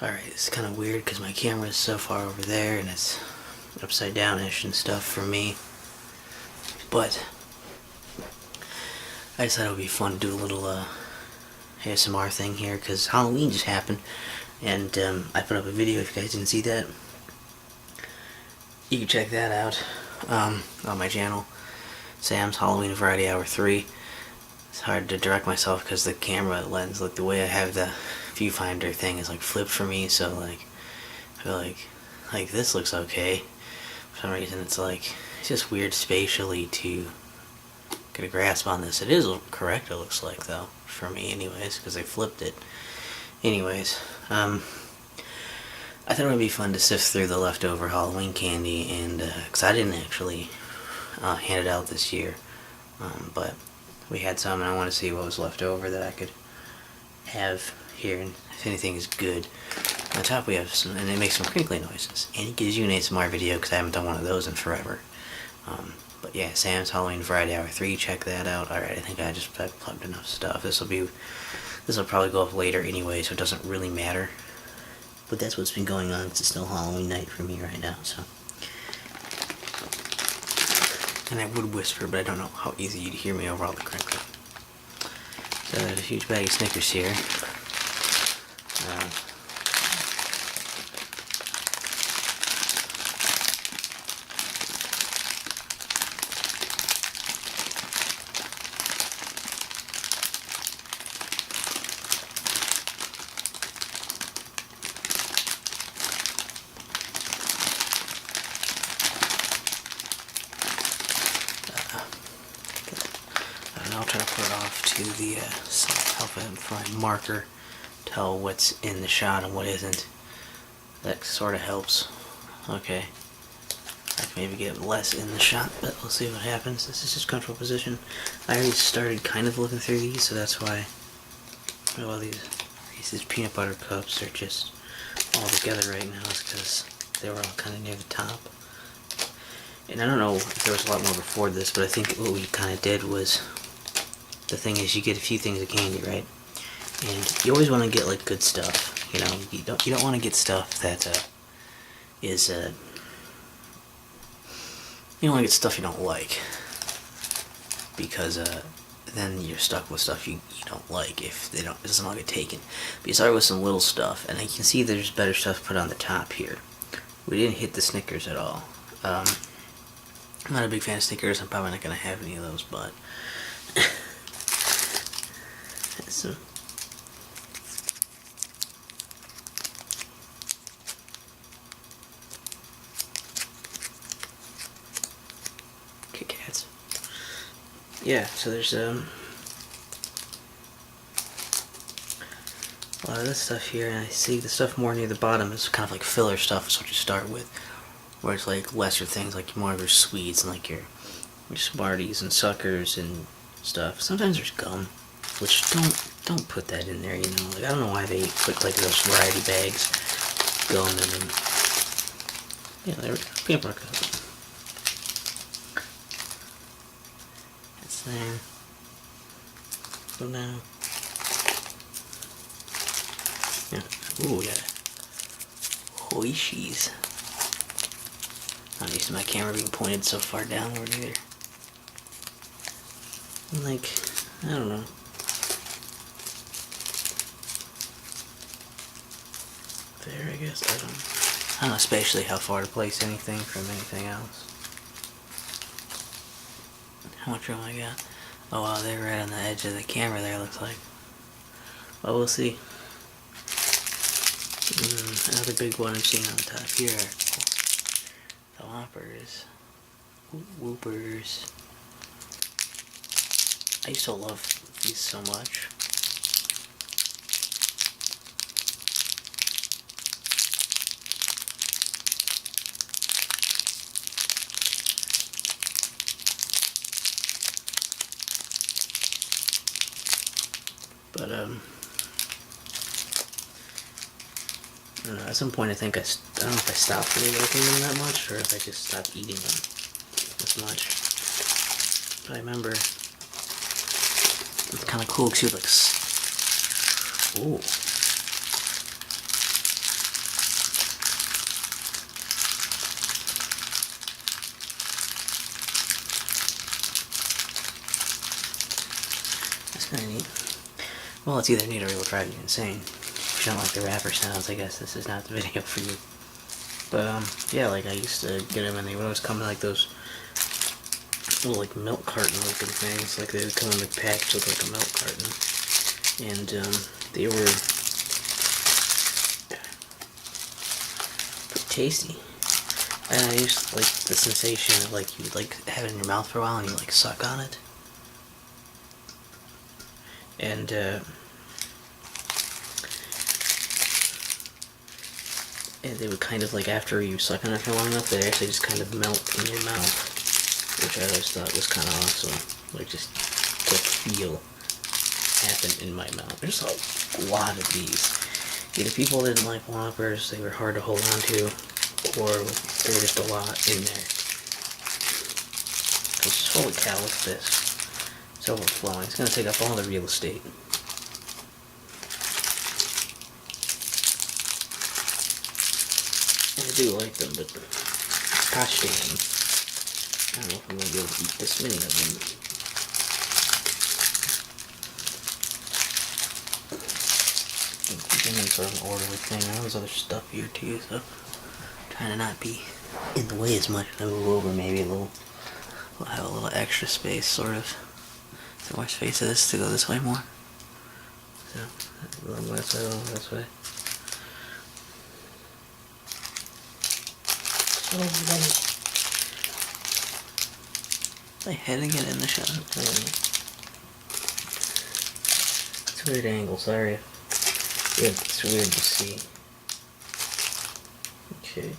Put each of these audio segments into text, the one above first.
Alright, it's kind of weird because my camera is so far over there and it's upside down-ish and stuff for me. But I decided it would be fun to do a little ASMR thing here because Halloween just happened. And I put up a video if you guys didn't see that. You can check that out on my channel. Sam's Halloween Variety Hour 3. It's hard to direct myself because the camera lens, like the way I have the viewfinder thing is like flipped for me, so like I feel like this looks okay. For some reason it's just weird spatially to get a grasp on this. It is correct, it looks like, though, for me anyways, because I flipped it. Anyways, I thought it would be fun to sift through the leftover Halloween candy, and because I didn't actually hand it out this year, but we had some, and I want to see what was left over that I could have here, and if anything is good. On top we have some, and it makes some crinkly noises, and it gives you an ASMR video because I haven't done one of those in forever. But yeah, Sam's Halloween Variety Hour 3, check that out. Alright, I think I plugged enough stuff. This will probably go up later anyway, so it doesn't really matter. But that's what's been going on. It's still Halloween night for me right now, so. And I would whisper, but I don't know how easy you'd hear me over all the crinkling. So there's a huge bag of Snickers here. I'll try to put it off to the help my marker tell what's in the shot and what isn't. That sort of helps. Okay. I can maybe get less in the shot, but we'll see what happens. This is just control position. I already started kind of looking through these, so that's why. Well, these peanut butter cups are just all together right now, is because they were all kind of near the top. And I don't know if there was a lot more before this, but I think what we kind of did was, the thing is, you get a few things of candy, right? And you always want to get like good stuff, you know. You don't want to get stuff that is you don't want to get stuff you don't like, because then you're stuck with stuff you don't like if it doesn't all get taken. But you start with some little stuff, and I can see there's better stuff put on the top here. We didn't hit the Snickers at all. I'm not a big fan of Snickers. I'm probably not gonna have any of those, but some Kit Kats. Yeah, so there's a lot of this stuff here, and I see the stuff more near the bottom is kind of like filler stuff. Is what you start with, where it's like lesser things, like more of your sweets and like your Smarties and Suckers and stuff. Sometimes there's gum, which don't put that in there, you know. Like, I don't know why they put like those variety bags, gum, and then there we go, peanut butter cup. That's there. So now, yeah. Ooh, yeah. Hoishies. I'm not used to my camera being pointed so far downward either. Like, I don't know. There, I guess. I don't know especially how far to place anything from anything else. How much room I got? Oh wow, they're right on the edge of the camera there, looks like. Well, we'll see. Another big one I'm seeing on the top here. The Whoppers. Whoopers. I used to love these so much. But I don't know, at some point I think I don't know if I stopped really liking them that much, or if I just stopped eating them as much. But I remember it's kind of cool because you like, ooh, Kinda neat. Well, it's either neat or it will drive you insane. If you don't like the wrapper sounds, I guess this is not the video for you. But, yeah, like, I used to get them and they would always come in, like, those little, like, milk carton looking things. Like, they would come in the package with, like, a milk carton. And, they were pretty tasty. And I used to like the sensation of, like, you would, like, have it in your mouth for a while and you, like, suck on it. And, they would kind of, like, after you suck on it for long enough, they actually just kind of melt in your mouth, which I always thought was kind of awesome. Like, just to feel happen in my mouth. There's a lot of these. Either people didn't like Whoppers, they were hard to hold on to, or there were just a lot in there. Just, holy cow, look at this. It's overflowing. It's going to take up all the real estate. And I do like them, but gosh damn. I don't know if I'm going to be able to eat this many of them. I'm in sort of an orderly thing. I know there's other stuff here too, so I'm trying to not be in the way as much. I move over maybe a little. We'll have a little extra space, sort of. Is there more space to this to go this way more? So, a little this way, a little this way. So light. Am I heading it in the shot? It's a weird angle, sorry. Yeah, it's weird to see. Okay.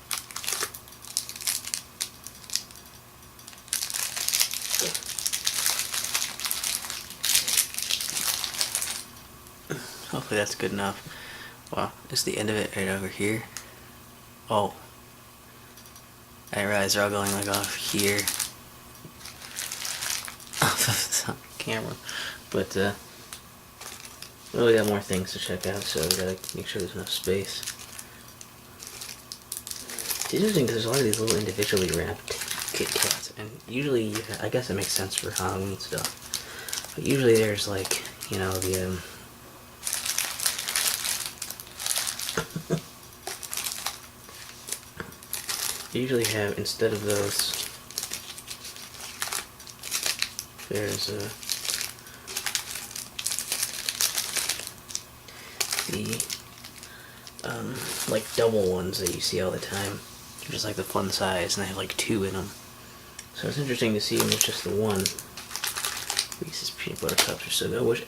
Hopefully that's good enough. Wow, is the end of it right over here? Oh. I realize they're all going like off here. Off of the camera. But, well, we got more things to check out, so we gotta make sure there's enough space. It's interesting because there's a lot of these little individually wrapped Kit Kats, and usually, I guess it makes sense for Halloween stuff, but usually there's, like, you know, the, you usually have, instead of those, there's, the, like, double ones that you see all the time. They're just, like, the fun size, and they have, like, 2 in them. So it's interesting to see them with just the one. Reese's Peanut Butter Cups are so good. Which,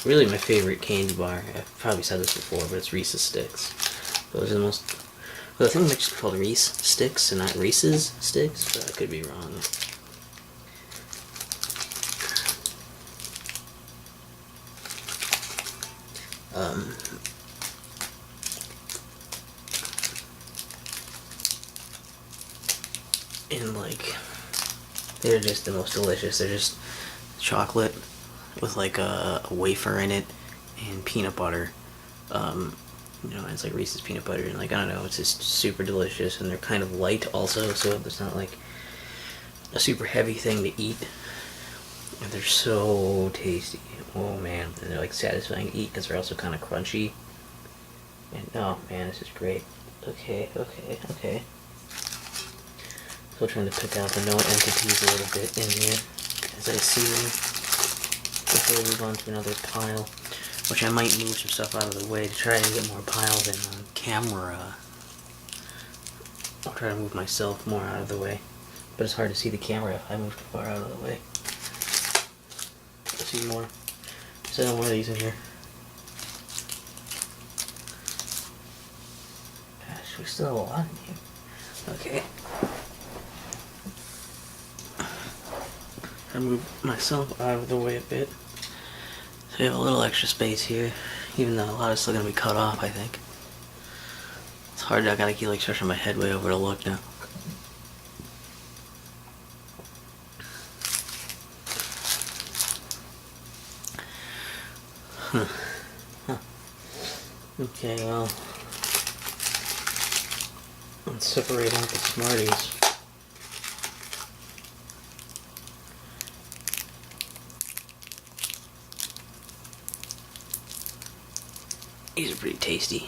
really my favorite candy bar, I've probably said this before, but it's Reese's Sticks. Those are the most, well, I think they might just be called Reese Sticks and not Reese's Sticks, but I could be wrong. And, like, they're just the most delicious. They're just chocolate with, like, a wafer in it and peanut butter. You know, it's like Reese's peanut butter, and, like, I don't know, it's just super delicious, and they're kind of light also, so it's not like a super heavy thing to eat. And they're so tasty. Oh man, and they're, like, satisfying to eat because they're also kind of crunchy. And oh man, this is great. Okay. Still trying to pick out the known entities a little bit in here as I see them before we move on to another pile, which I might move some stuff out of the way to try and get more piles in on camera. I'll try to move myself more out of the way, but it's hard to see the camera if I move too far out of the way. Let's see more. Set on one of these in here. Gosh, we still have a lot in here. Okay. I move myself out of the way a bit. So we have a little extra space here, even though a lot is still going to be cut off, I think. It's hard, I gotta keep, like, stretching my head way over to look now. Okay, well, let's separate out the Smarties. These are pretty tasty.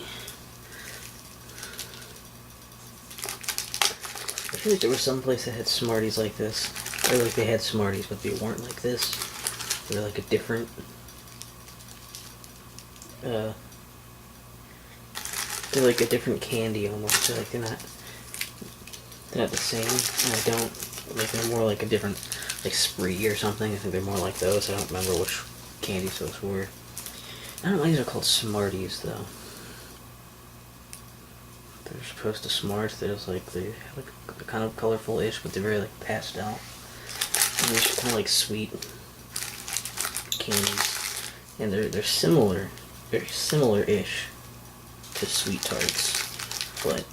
I feel like there was some place that had Smarties like this. Or like they had Smarties, but they weren't like this. They're like a different... they're like a different candy almost. They're not the same. And I don't... Like they're more like a different... Like Spree or something. I think they're more like those. I don't remember which candies those were. I don't know why these are called Smarties though. They're supposed to smart. They're kind of colorful-ish, but they're very like pastel. And they're kind of like sweet candies, and they're similar, very similar-ish to Sweet Tarts, but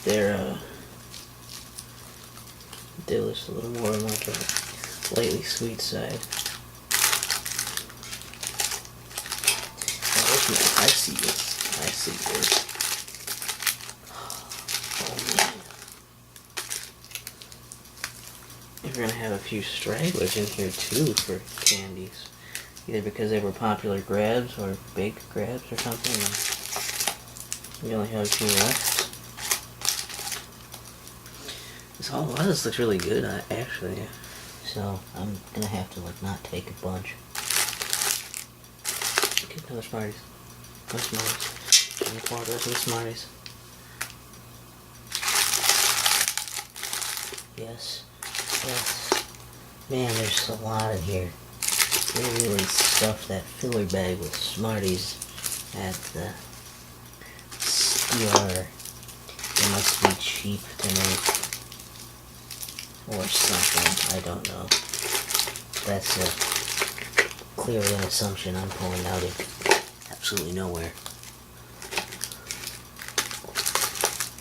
they're just a little more on like a lightly sweet side. Oh, I see this. I see this. We're gonna have a few stragglers in here too for candies, either because they were popular grabs or big grabs or something. And we only have a few left. A lot of this looks really good, actually. So I'm gonna have to like not take a bunch. Get another Smarties. Go Smarties. Give me the rest of the Smarties. Yes. Yes. Man, there's a lot in here. They really stuffed that filler bag with Smarties at the store. They must be cheap to make. Or something. I don't know. That's clearly an assumption I'm pulling out of absolutely nowhere.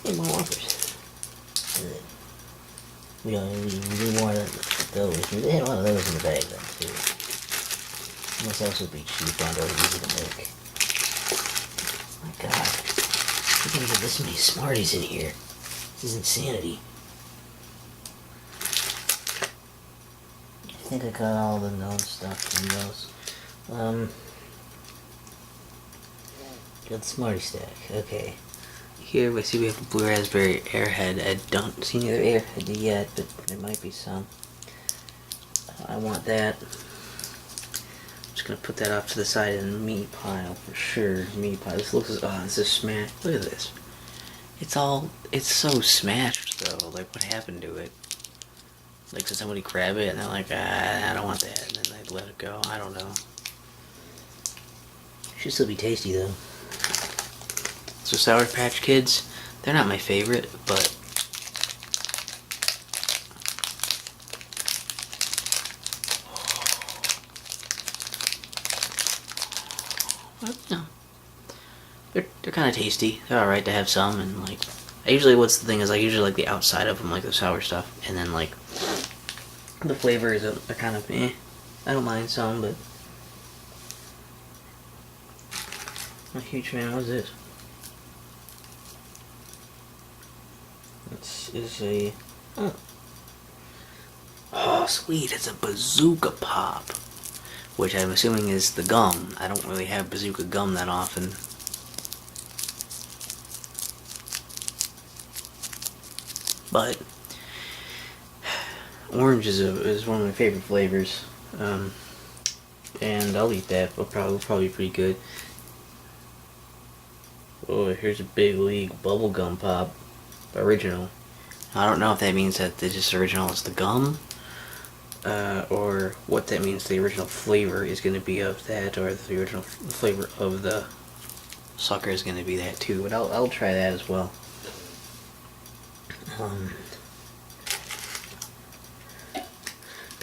Hey, more Whoppers. We need more of those. They had a lot of those in the bag then too. Must also be cheap and easy to make. My God. We're gonna get this many Smarties in here. This is insanity. I think I got all the known stuff from those. Got the Smartie stack. Okay. Here we see we have a blue raspberry airhead. I don't see any other airhead yet, but there might be some. I want that. I'm just gonna put that off to the side in the meat pile for sure. Meat pile. This looks this is smashed. Look at this. It's so smashed though. Like what happened to it? Like did somebody grab it and they're like, I don't want that, and then they let it go. I don't know. Should still be tasty though. So Sour Patch Kids, they're not my favorite, but no, they're kind of tasty. They're all right to have some, and like I usually like the outside of them, like the sour stuff, and then like the flavors are kind of I don't mind some, but I'm a huge fan. What is this? This is a... Oh, sweet. It's a Bazooka Pop. Which I'm assuming is the gum. I don't really have Bazooka gum that often. But... Orange is one of my favorite flavors. And I'll eat that. It'll probably be pretty good. Oh, here's a Big League Bubblegum Pop. Original. I don't know if that means that the just original is the gum, or what that means the original flavor is going to be of that, or the original flavor of the sucker is going to be that too, but I'll try that as well.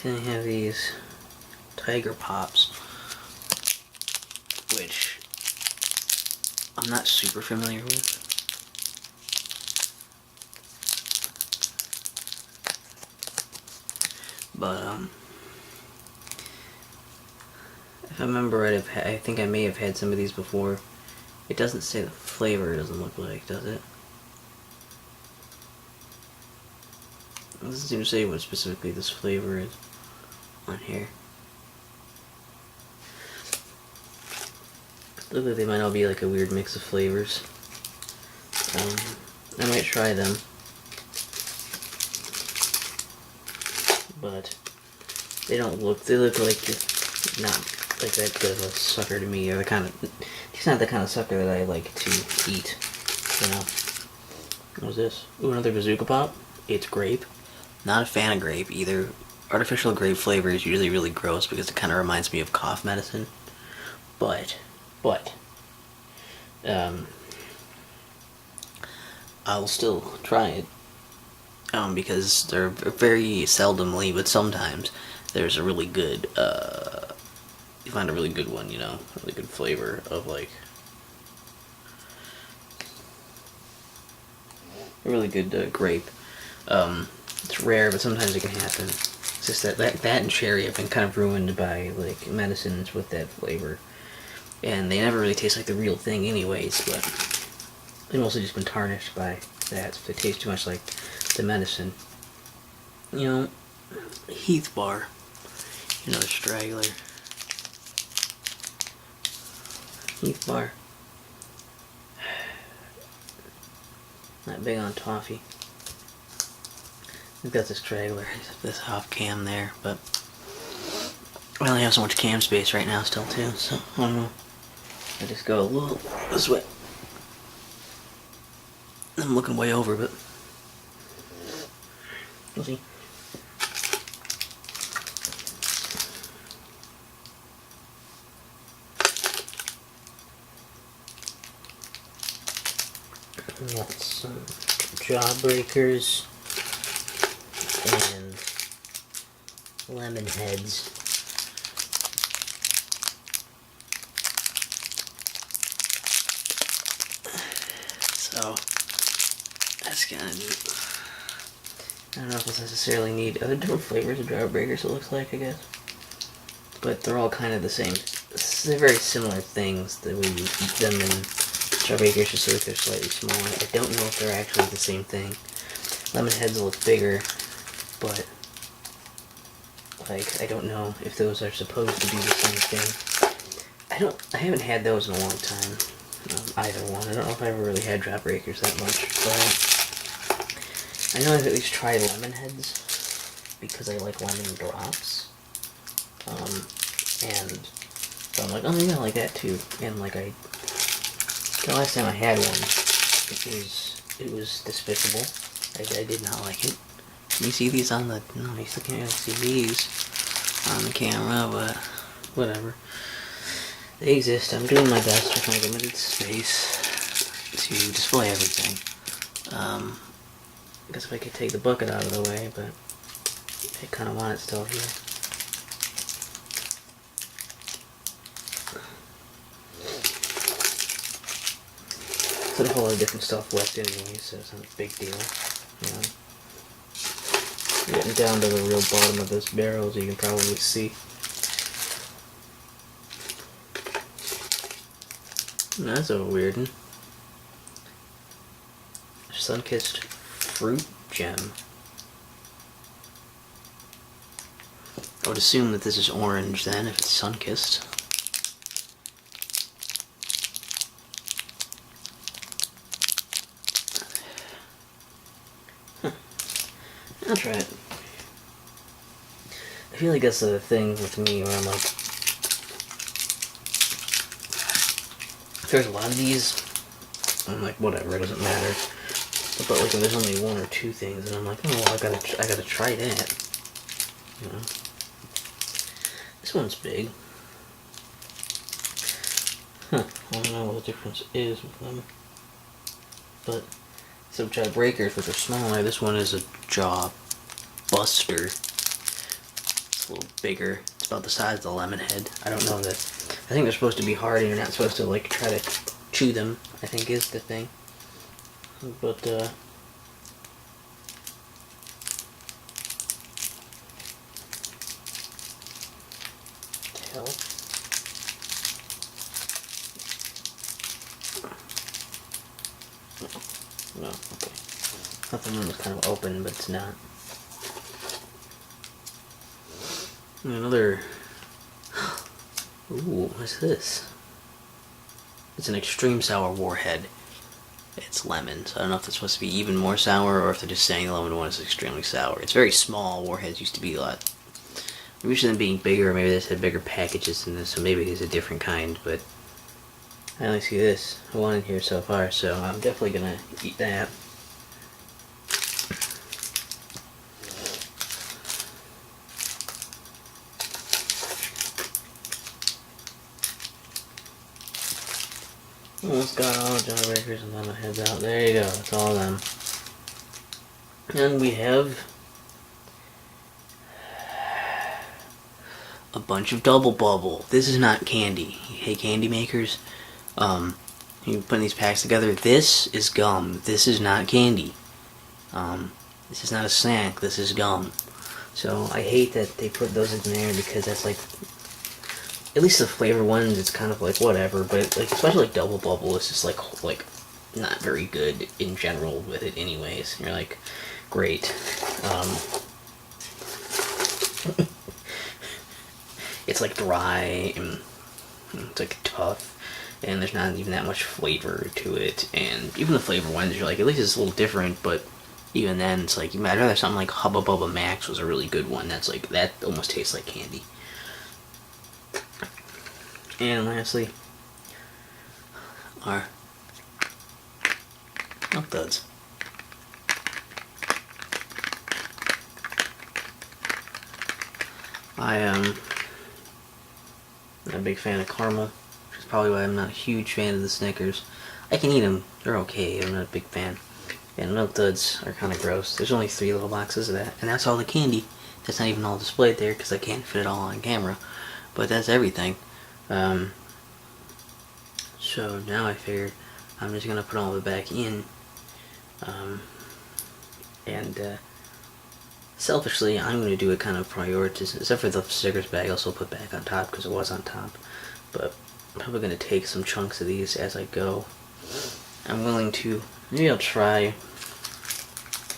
Then I have these Tiger Pops, which I'm not super familiar with. But, if I remember right, I think I may have had some of these before. It doesn't say the flavor, it doesn't look like, does it? It doesn't seem to say what specifically this flavor is on here. Look like they might all be like a weird mix of flavors. I might try them. But they look like not like that good of a sucker to me, or the kind of, he's not the kind of sucker that I like to eat, you know. What's this? Ooh, another Bazooka Pop. It's grape. Not a fan of grape either. Artificial grape flavor is usually really gross because it kind of reminds me of cough medicine. But, I'll still try it. Because they're very seldomly, but sometimes there's a really good, you find a really good one, you know, a really good flavor of like a really good grape. It's rare, but sometimes it can happen. It's just that and cherry have been kind of ruined by like medicines with that flavor, and they never really taste like the real thing, anyways. But they've mostly just been tarnished by that. So they taste too much like the medicine. You know, Heath Bar. You know, the straggler. Heath Bar. Not big on toffee. I've got this straggler, this off cam there, but I only have so much cam space right now still too, so I don't know. I just go a little this way. I'm looking way over, but we'll see. We got some Jawbreakers and lemon heads. So that's kind of neat. I don't know if this necessarily need other different flavors of Jawbreakers, it looks like, I guess. But they're all kind of the same. They're very similar things the way you eat them, and Jawbreakers just look like they're slightly smaller. I don't know if they're actually the same thing. Lemon heads look bigger, but like I don't know if those are supposed to be the same thing. I haven't had those in a long time. Either one. I don't know if I ever really had Jawbreakers that much, but I know I've at least tried lemon heads because I like lemon drops. And so I'm like, oh yeah, I like that too. And like the last time I had one, it was despicable. I did not like it. Can you see these on the... No, you still can't really see these on the camera, but whatever. They exist. I'm doing my best with my limited space to display everything. I guess if I could take the bucket out of the way, but I kind of want it still here. There's a whole lot of different stuff left anyway, so it's not a big deal. You know. Getting down to the real bottom of this barrel, as you can probably see. That's a weird one. Sun-kissed fruit gem. I would assume that this is orange then, if it's sun-kissed. I'll try it. I feel like that's the thing with me where I'm like, if there's a lot of these, I'm like, whatever, it doesn't matter. But like, if there's only one or two things, and I'm like, oh, well, I gotta try that. You know? This one's big. Huh, I don't know what the difference is with them. But, some Jawbreakers, which are smaller, this one is a Jaw Buster. It's a little bigger. It's about the size of the lemon head. I don't know that. I think they're supposed to be hard and you're not supposed to like try to chew them, I think is the thing. But hell. No, okay. I thought the one was kind of open, but it's not. And another... Ooh, what's this? it's an extreme sour warhead. It's lemon, so I don't know if it's supposed to be even more sour or if they're just saying the lemon one is extremely sour. It's very small. Warheads used to be a lot. Usually them being bigger, maybe they just had bigger packages than this, so maybe it's a different kind, but I only see this one in here so far, so I'm definitely gonna eat that. Almost got all the jawbreakers and lemon heads out. There you go, that's all of them. And we have a bunch of Double Bubble. This is not candy. Hey, candy makers, you put these packs together. This is gum. This is not candy. This is not a snack. This is gum. So I hate that they put those in there because that's like, at least the flavor ones, it's kind of like whatever. But like especially like Double Bubble, it's just like not very good in general with it, anyways. And you're like, great. It's like dry and it's like tough, and there's not even that much flavor to it. And even the flavor ones, you're like, at least it's a little different. But even then, it's like, I'd rather something like Hubba Bubba Max was a really good one. That's like, that almost tastes like candy. And lastly, our Milk Duds. I'm a big fan of caramel, which is probably why I'm not a huge fan of the Snickers. I can eat them, they're okay, I'm not a big fan. And Milk Duds are kind of gross. There's only 3 little boxes of that, and that's all the candy. That's not even all displayed there because I can't fit it all on camera. But that's everything. So now I figured I'm just gonna put all of it back in. Selfishly, I'm going to do it kind of prioritized, except for the Snickers bag. I'll still put back on top because it was on top. But I'm probably going to take some chunks of these as I go. I'm willing to, maybe I'll try,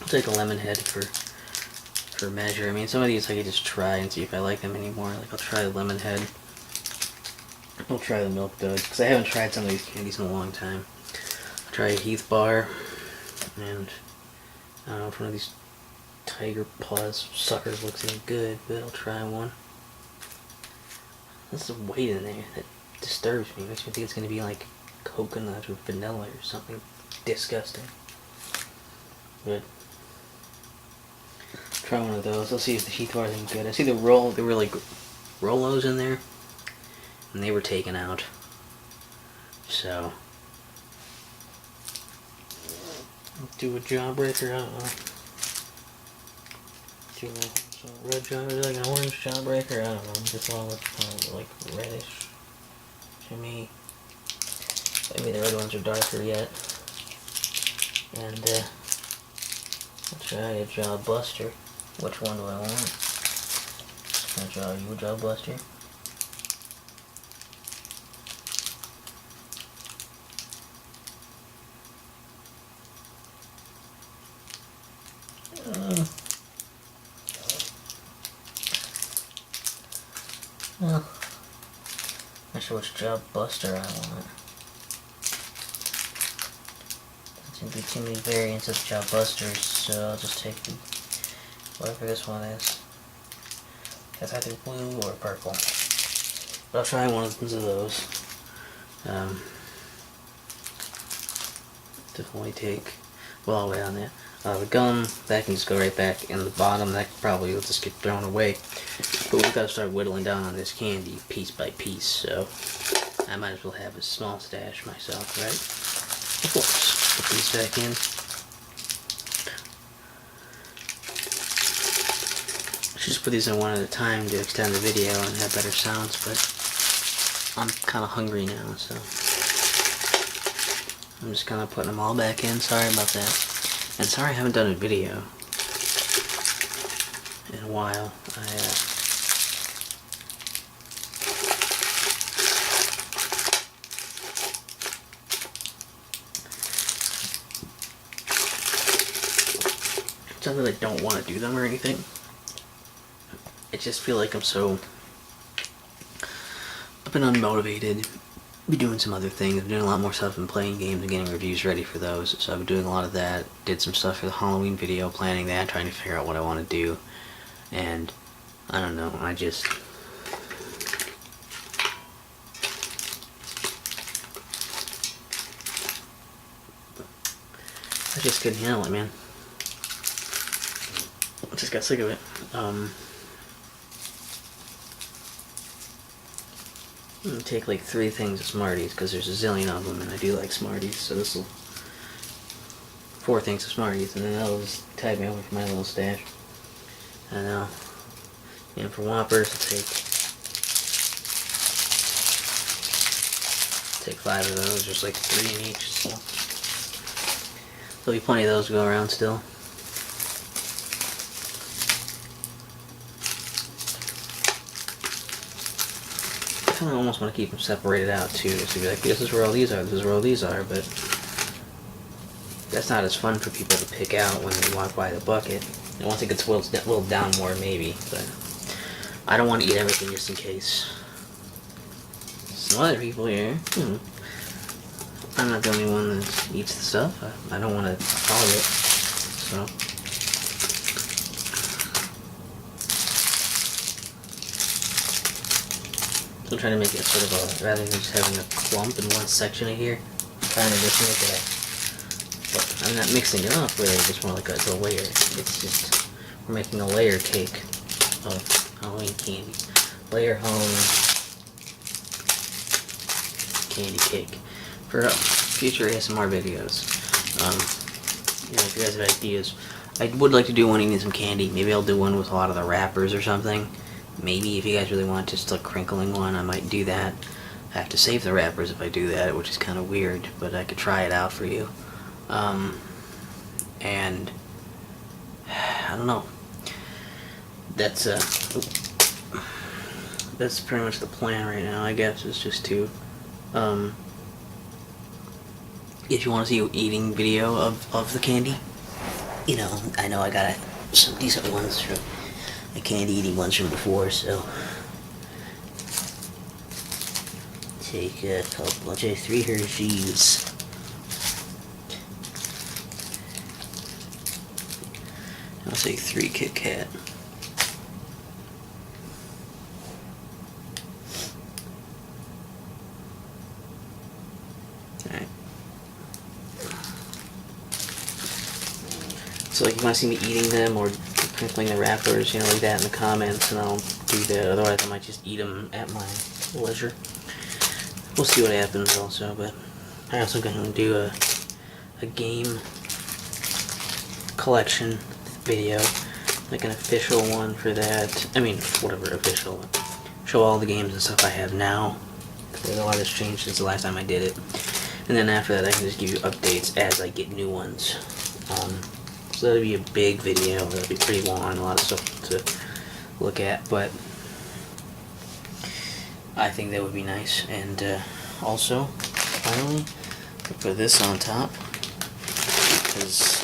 I'll take a lemon head for measure. I mean, some of these I could just try and see if I like them anymore. Like, I'll try the lemon head. I'll try the Milk Dud, because I haven't tried some of these candies in a long time. I'll try a Heath bar, and I don't know if one of these Tiger Paws suckers looks any good, but I'll try one. There's some weight in there that disturbs me. Makes me think it's going to be like coconut or vanilla or something disgusting. But try one of those. I'll see if the Heath bar is any good. I see there were like Rolos in there, and they were taken out. So I'll do a jawbreaker. I don't know. Red jawbreaker, like an orange jawbreaker. I don't know. This one looks kind of like reddish to me. Maybe the red ones are darker yet. And I'll try a jaw buster. Which one do I want? I'll draw you a jaw buster. Well, not sure which job buster I want. There seem to be too many variants of job busters, so I'll just take the whatever this one is. It's either blue or purple. But I'll try one of those. Definitely take well away on that. The gum, that can just go right back in the bottom. That probably will just get thrown away. But we've got to start whittling down on this candy piece by piece, so I might as well have a small stash myself, right? Of course. Put these back in. I should just put these in one at a time to extend the video and have better sounds, but I'm kind of hungry now, so I'm just kind of putting them all back in. Sorry about that. And sorry I haven't done a video in a while. It's not that I don't want to do them or anything. I just feel like I've been unmotivated be doing some other things. I'm doing a lot more stuff and playing games and getting reviews ready for those. So I've been doing a lot of that. Did some stuff for the Halloween video, planning that, trying to figure out what I want to do. And I don't know, I just couldn't handle it, man. I just got sick of it. I'm gonna take like 3 things of Smarties, because there's a zillion of them, and I do like Smarties, so this will 4 things of Smarties, and then that'll just tide me over for my little stash. I know. And for Whoppers, I'll take 5 of those, just like 3 in each, so there'll be plenty of those to go around still. I kind of almost want to keep them separated out too, just to be like, this is where all these are, this is where all these are, but that's not as fun for people to pick out when they walk by the bucket. And once it gets whittled down more, maybe, but I don't want to eat everything just in case some other people here, I'm not the only one that eats the stuff. I don't want to hog it, so. I'm trying to make it sort of a, rather than just having a clump in one section of here, I'm trying to just make it but I'm not mixing it up really, just more like it's a layer. It's just, we're making a layer cake of Halloween candy. Layer Halloween candy cake. For future ASMR videos, if you guys have ideas, I would like to do one eating some candy. Maybe I'll do one with a lot of the wrappers or something. Maybe if you guys really want just a crinkling one, I might do that. I have to save the wrappers if I do that, which is kind of weird, but I could try it out for you. And I don't know. That's pretty much the plan right now, I guess. It's just to if you want to see an eating video of the candy, I know I got some decent ones from the candy eating ones from before, so take a couple, I'll take 3 Hershey's. I'll take 3 Kit Kat. Alright. So like, you want to see me eating them or crinkling the wrappers, like that in the comments, and I'll do that. Otherwise I might just eat them at my leisure. We'll see what happens also, but I'm also going to do a game collection video, like an official one for that. I mean, whatever, official. Show all the games and stuff I have now. A lot has changed since the last time I did it. And then after that I can just give you updates as I get new ones. So that'll be a big video. That'll be pretty long, a lot of stuff to look at, but I think that would be nice. And also, finally, I'll put this on top, because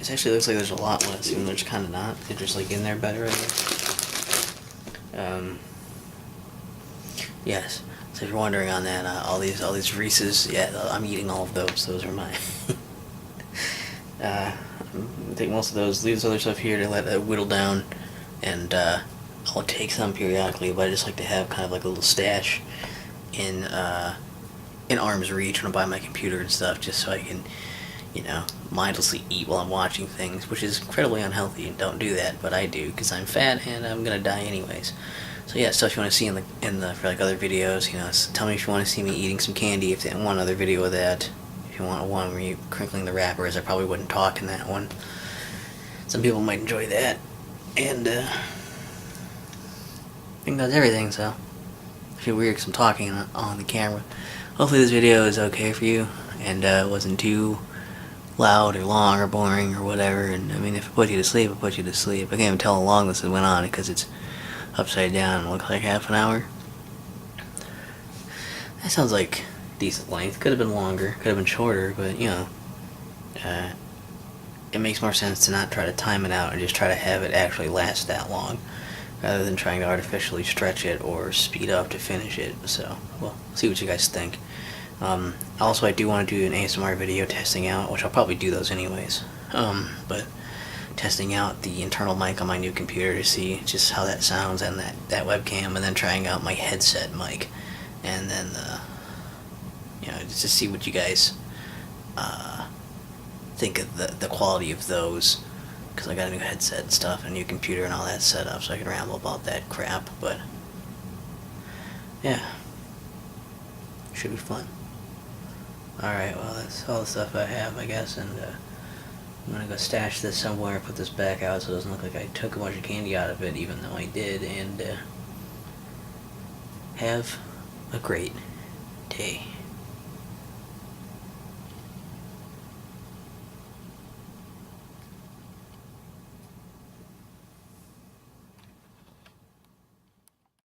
it actually looks like there's a lot less, even though there's kind of not. They're just like in there better, I guess. Yes. So if you're wondering on that, all these Reese's, yeah, I'm eating all of those. Those are mine. Take most of those, leave this other stuff here to let it whittle down, and I'll take some periodically, but I just like to have kind of like a little stash in arm's reach when I'm by my computer and stuff, just so I can, mindlessly eat while I'm watching things, which is incredibly unhealthy, and don't do that, but I do, because I'm fat and I'm gonna die anyways. So yeah, stuff you want to see in the for like other videos, so tell me if you want to see me eating some candy, if you want another video of that. If you want one where you're crinkling the wrappers, I probably wouldn't talk in that one. Some people might enjoy that. And I think that's everything, so I feel weird because I'm talking on the camera. Hopefully this video is okay for you, and wasn't too loud or long or boring or whatever. And I mean, if it put you to sleep, it put you to sleep. I can't even tell how long this went on because it's upside down and looks like half an hour. That sounds like decent length. Could have been longer, could have been shorter, but it makes more sense to not try to time it out and just try to have it actually last that long. rather than trying to artificially stretch it or speed up to finish it. So, we'll see what you guys think. Also, I do want to do an ASMR video testing out, which I'll probably do those anyways. But testing out the internal mic on my new computer to see just how that sounds, and that webcam, and then trying out my headset mic, and then just to see what you guys think of the quality of those, because I got a new headset and stuff, a new computer and all that set up, so I can ramble about that crap. But yeah, should be fun. Alright, well, that's all the stuff I have, I guess, and I'm gonna go stash this somewhere, put this back out so it doesn't look like I took a bunch of candy out of it, even though I did, and have a great day.